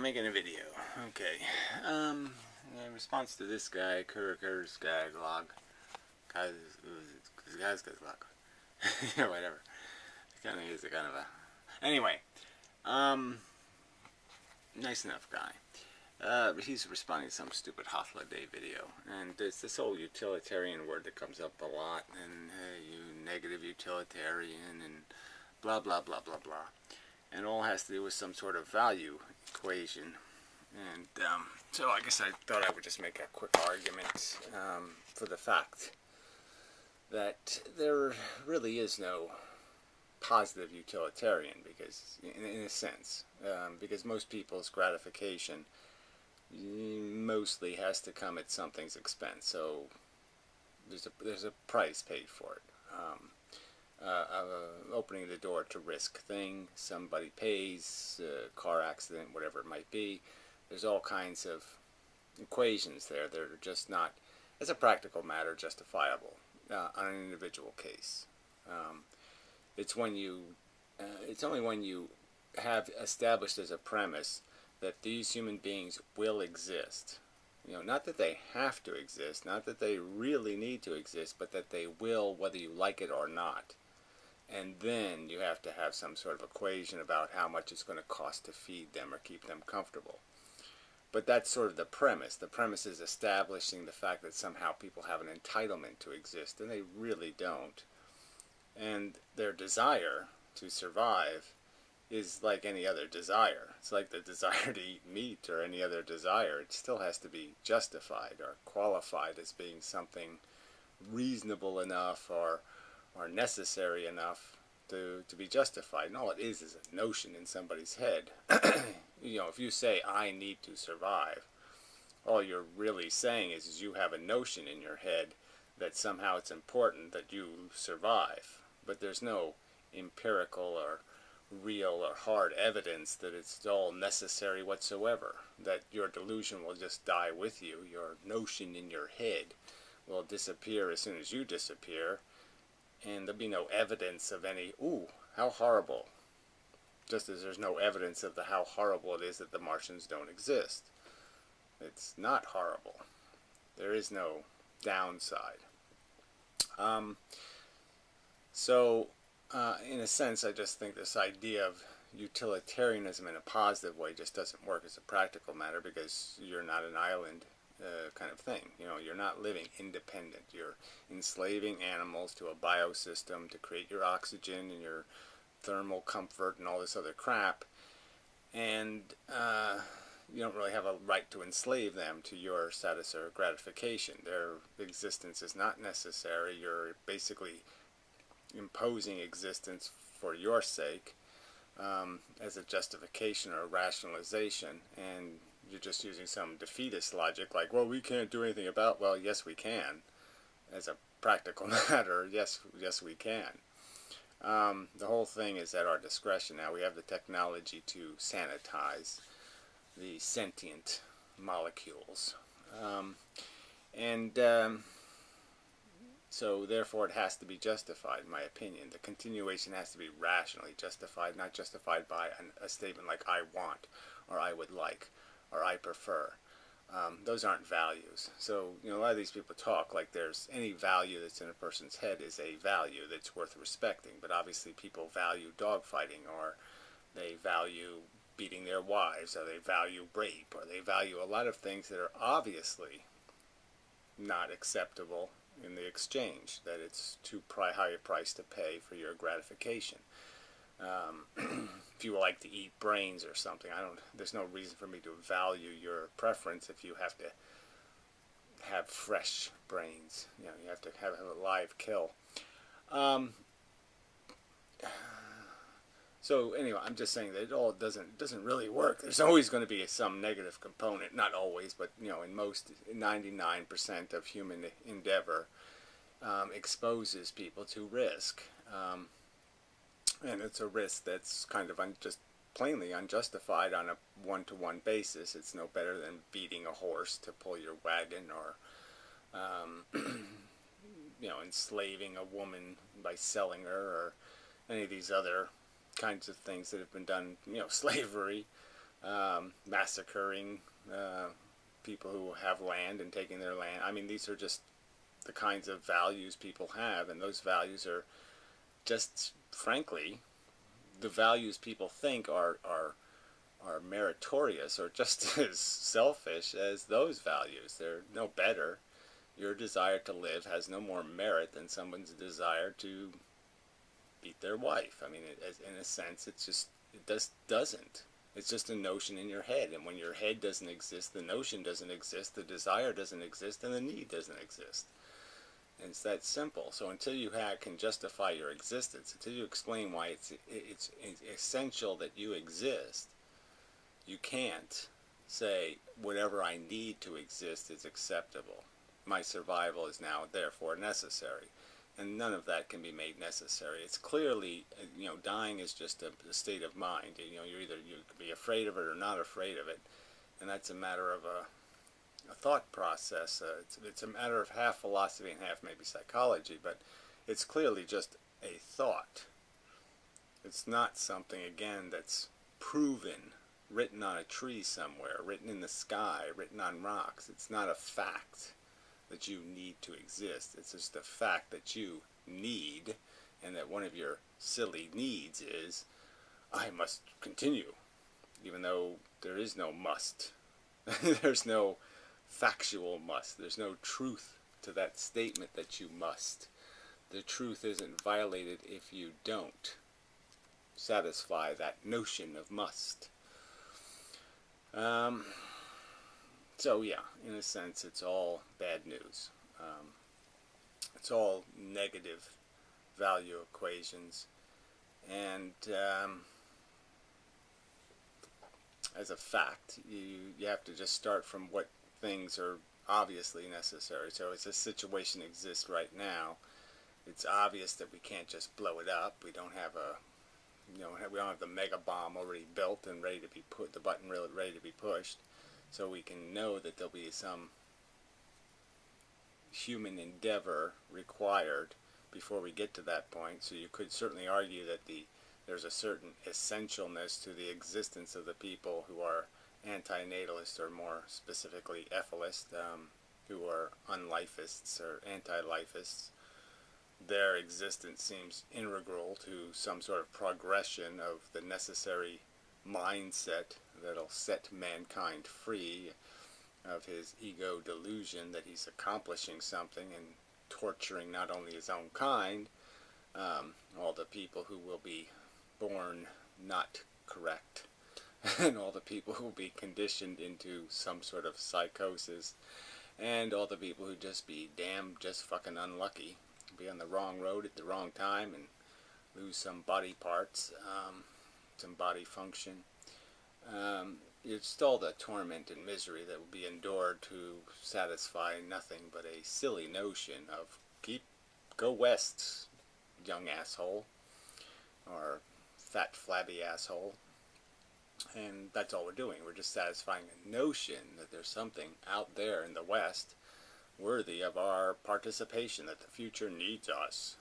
making a video. Okay. In response to this guy, Kur's guy vlog, guy's vlog. Yeah, whatever. He kind of is a kind of a. Anyway, nice enough guy. But he's responding to some stupid holiday video, and there's this whole utilitarian word that comes up a lot, and you negative utilitarian, and blah blah blah blah blah, and all has to do with some sort of value equation. And so I guess I thought I would just make a quick argument for the fact that there really is no positive utilitarian, because in a sense, because most people's gratification mostly has to come at something's expense. So there's a price paid for it. Opening the door to risk thing, somebody pays, car accident, whatever it might be. There's all kinds of equations there that are just not, as a practical matter, justifiable on an individual case. It's only when you have established as a premise that these human beings will exist. Not that they have to exist, not that they really need to exist, but that they will, whether you like it or not. And then you have to have some sort of equation about how much it's going to cost to feed them or keep them comfortable. But that's sort of the premise. The premise is establishing the fact that somehow people have an entitlement to exist, and they really don't. And their desire to survive is like any other desire. It's like the desire to eat meat or any other desire. It still has to be justified or qualified as being something reasonable enough or necessary enough to be justified. And all it is a notion in somebody's head. If you say, I need to survive, all you're really saying is you have a notion in your head that somehow it's important that you survive. But there's no empirical or real or hard evidence that it's all necessary whatsoever, that your delusion will just die with you. Your notion in your head will disappear as soon as you disappear, and there'll be no evidence of any, ooh, how horrible. Just as there's no evidence of how horrible it is that the Martians don't exist. It's not horrible. There is no downside. In a sense, I just think this idea of utilitarianism in a positive way just doesn't work as a practical matter, because you're not an island kind of thing. You're not living independent. You're enslaving animals to a biosystem to create your oxygen and your thermal comfort and all this other crap. And you don't really have a right to enslave them to your status or gratification. Their existence is not necessary. You're basically imposing existence for your sake as a justification or a rationalization, and you're just using some defeatist logic like, well, we can't do anything about. Well, yes we can. As a practical matter, yes we can. The whole thing is at our discretion now. We have the technology to sanitize the sentient molecules, so therefore it has to be justified, in my opinion. The continuation has to be rationally justified, not justified by a statement like I want, or I would like, or I prefer. Those aren't values. So, a lot of these people talk like there's any value that's in a person's head is a value that's worth respecting. But obviously people value dogfighting, or they value beating their wives, or they value rape, or they value a lot of things that are obviously not acceptable in the exchange, that it's too high a price to pay for your gratification. If you like to eat brains or something, there's no reason for me to value your preference if you have to have fresh brains. You have to have a live kill. So anyway, I'm just saying that it all doesn't really work. There's always going to be some negative component. Not always, but in most 99% of human endeavor exposes people to risk. And it's a risk that's kind of just plainly unjustified on a one-to-one basis. It's no better than beating a horse to pull your wagon, or enslaving a woman by selling her, or any of these other kinds of things that have been done, slavery, massacring people who have land and taking their land. I mean, these are just the kinds of values people have, and those values are just, frankly, the values people think are meritorious or just as selfish as those values. They're no better. Your desire to live has no more merit than someone's desire to beat their wife. I mean, in a sense, it just doesn't. It's just a notion in your head, and when your head doesn't exist, the notion doesn't exist, the desire doesn't exist, and the need doesn't exist. And it's that simple. So until you can justify your existence, until you explain why it's essential that you exist, you can't say whatever I need to exist is acceptable. My survival is now therefore necessary. And none of that can be made necessary. It's clearly, dying is just a state of mind. You could be afraid of it or not afraid of it. And that's a matter of a thought process. It's a matter of half philosophy and half maybe psychology, but it's clearly just a thought. It's not something, again, that's proven, written on a tree somewhere, written in the sky, written on rocks. It's not a fact that you need to exist. It's just a fact that you need, and that one of your silly needs is, I must continue, even though there is no must. There's no factual must. There's no truth to that statement that you must. The truth isn't violated if you don't satisfy that notion of must. So yeah, in a sense, it's all bad news. It's all negative value equations, and as a fact, you have to just start from what things are obviously necessary. So as this situation exists right now, it's obvious that we can't just blow it up. We don't have we don't have the mega bomb already built and ready to be put, the button ready to be pushed. So we can know that there'll be some human endeavor required before we get to that point. So you could certainly argue that there's a certain essentialness to the existence of the people who are anti-natalist, or more specifically ethicist, who are unlifists or anti-lifists. Their existence seems integral to some sort of progression of the necessary mindset that'll set mankind free of his ego delusion that he's accomplishing something and torturing not only his own kind, all the people who will be born not correct, and all the people who will be conditioned into some sort of psychosis, and all the people who just be just fucking unlucky, be on the wrong road at the wrong time and lose some body parts, some body function. It's all the torment and misery that will be endured to satisfy nothing but a silly notion of go west, young asshole, or fat flabby asshole. And that's all we're doing. We're just satisfying a notion that there's something out there in the West worthy of our participation, that the future needs us.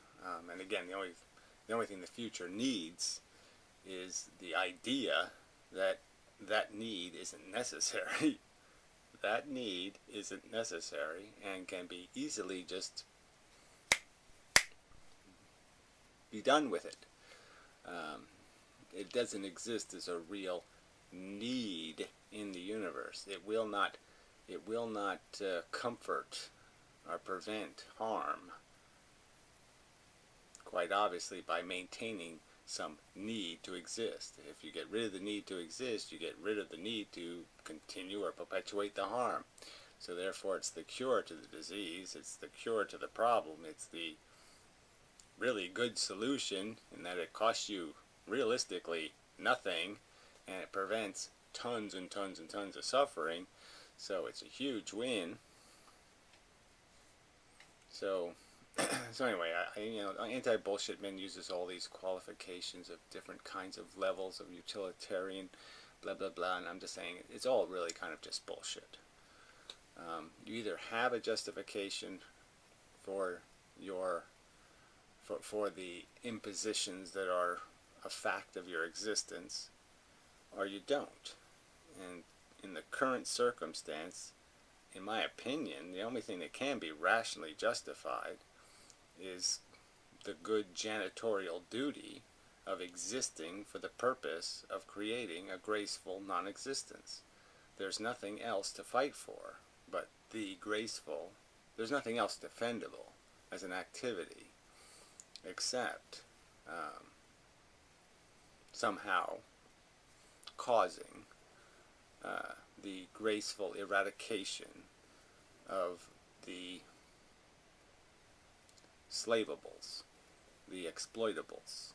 And again, the only thing the future needs is the idea that that need isn't necessary. That need isn't necessary and can be easily just be done with it. It doesn't exist as a real need in the universe. It will not comfort or prevent harm, quite obviously, by maintaining some need to exist. If you get rid of the need to exist, you get rid of the need to continue or perpetuate the harm. So therefore it's the cure to the disease, it's the cure to the problem, it's the really good solution in that it costs you realistically nothing, and it prevents tons and tons and tons of suffering. So it's a huge win. So anyway, anti-bullshit man uses all these qualifications of different kinds of levels of utilitarian, blah blah blah, and I'm just saying it's all really kind of just bullshit. You either have a justification for the impositions that are a fact of your existence, or you don't. in the current circumstance, in my opinion, the only thing that can be rationally justified is the good janitorial duty of existing for the purpose of creating a graceful non-existence. There's nothing else to fight for but the graceful. There's nothing else defendable as an activity except somehow causing the graceful eradication of the slavables, the exploitables,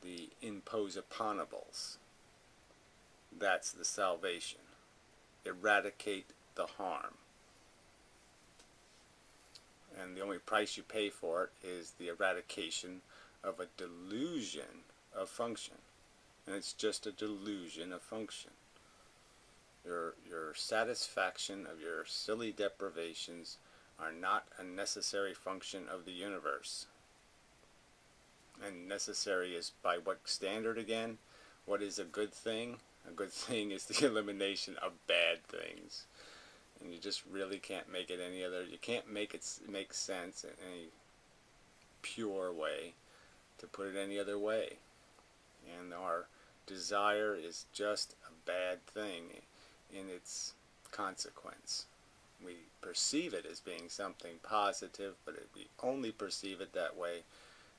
the impose-uponables. That's the salvation. Eradicate the harm. And the only price you pay for it is the eradication of a delusion of function. And it's just a delusion of function. Your satisfaction of your silly deprivations are not a necessary function of the universe. And necessary is by what standard again? What is a good thing? A good thing is the elimination of bad things. And you just really can't make it any other. You can't make it make sense in any pure way to put it any other way. And our desire is just a bad thing in its consequence. We perceive it as being something positive, but we only perceive it that way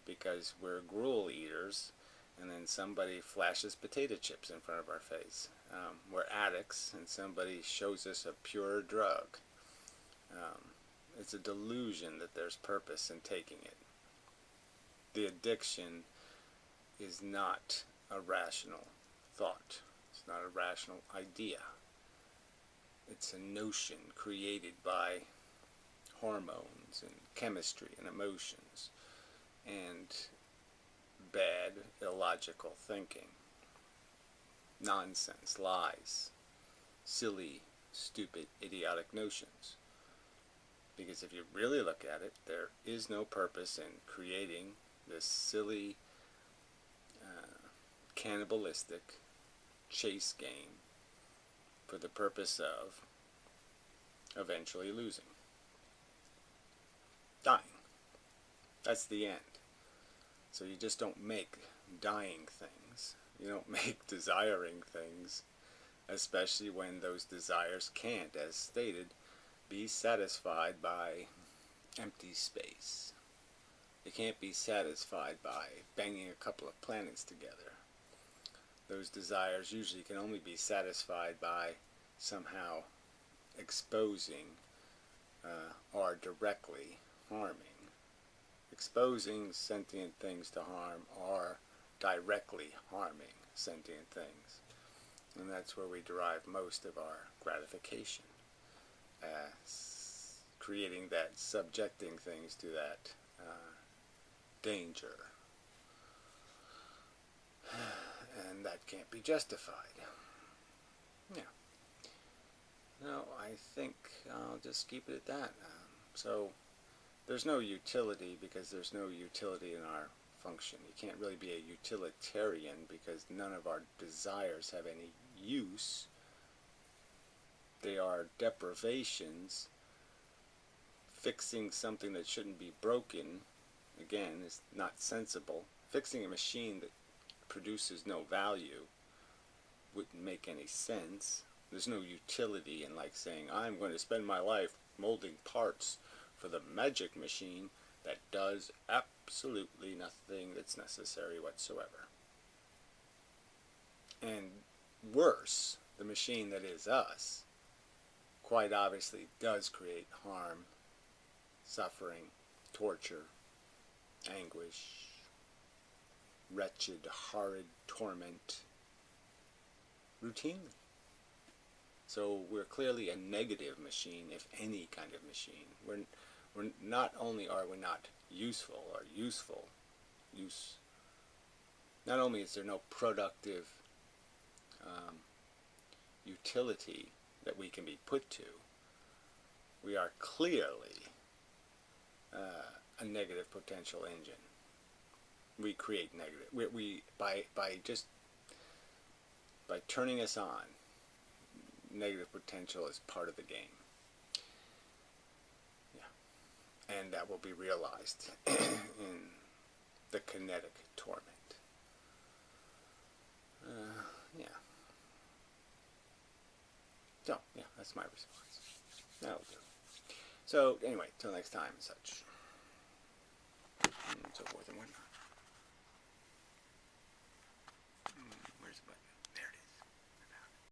because we're gruel eaters, and then somebody flashes potato chips in front of our face. We're addicts, and somebody shows us a pure drug. It's a delusion that there's purpose in taking it. The addiction is not a rational thought. It's not a rational idea. It's a notion created by hormones and chemistry and emotions and bad, illogical thinking. Nonsense, lies, silly, stupid, idiotic notions. Because if you really look at it, there is no purpose in creating this silly, cannibalistic chase game for the purpose of eventually losing. Dying. That's the end. So you just don't make dying things. You don't make desiring things, especially when those desires can't, as stated, be satisfied by empty space. They can't be satisfied by banging a couple of planets together. Those desires usually can only be satisfied by somehow exposing or directly harming. Exposing sentient things to harm or directly harming sentient things. And that's where we derive most of our gratification. Creating that, subjecting things to that danger. And that can't be justified. Yeah. No, I think I'll just keep it at that. So there's no utility because there's no utility in our function. You can't really be a utilitarian because none of our desires have any use. They are deprivations. Fixing something that shouldn't be broken, again, is not sensible. Fixing a machine that produces no value wouldn't make any sense. There's no utility in like saying, I'm going to spend my life molding parts for the magic machine that does absolutely nothing that's necessary whatsoever. And worse, the machine that is us quite obviously does create harm, suffering, torture, anguish, wretched, horrid torment, routinely. So we're clearly a negative machine, if any kind of machine. We're not only are we not useful or useful, not only is there no productive utility that we can be put to, we are clearly a negative potential engine. We create negative. By turning us on, negative potential is part of the game. Yeah. And that will be realized in the kinetic torment. Yeah. So, yeah, that's my response. That'll do. So, anyway, till next time and such. And so forth and whatnot.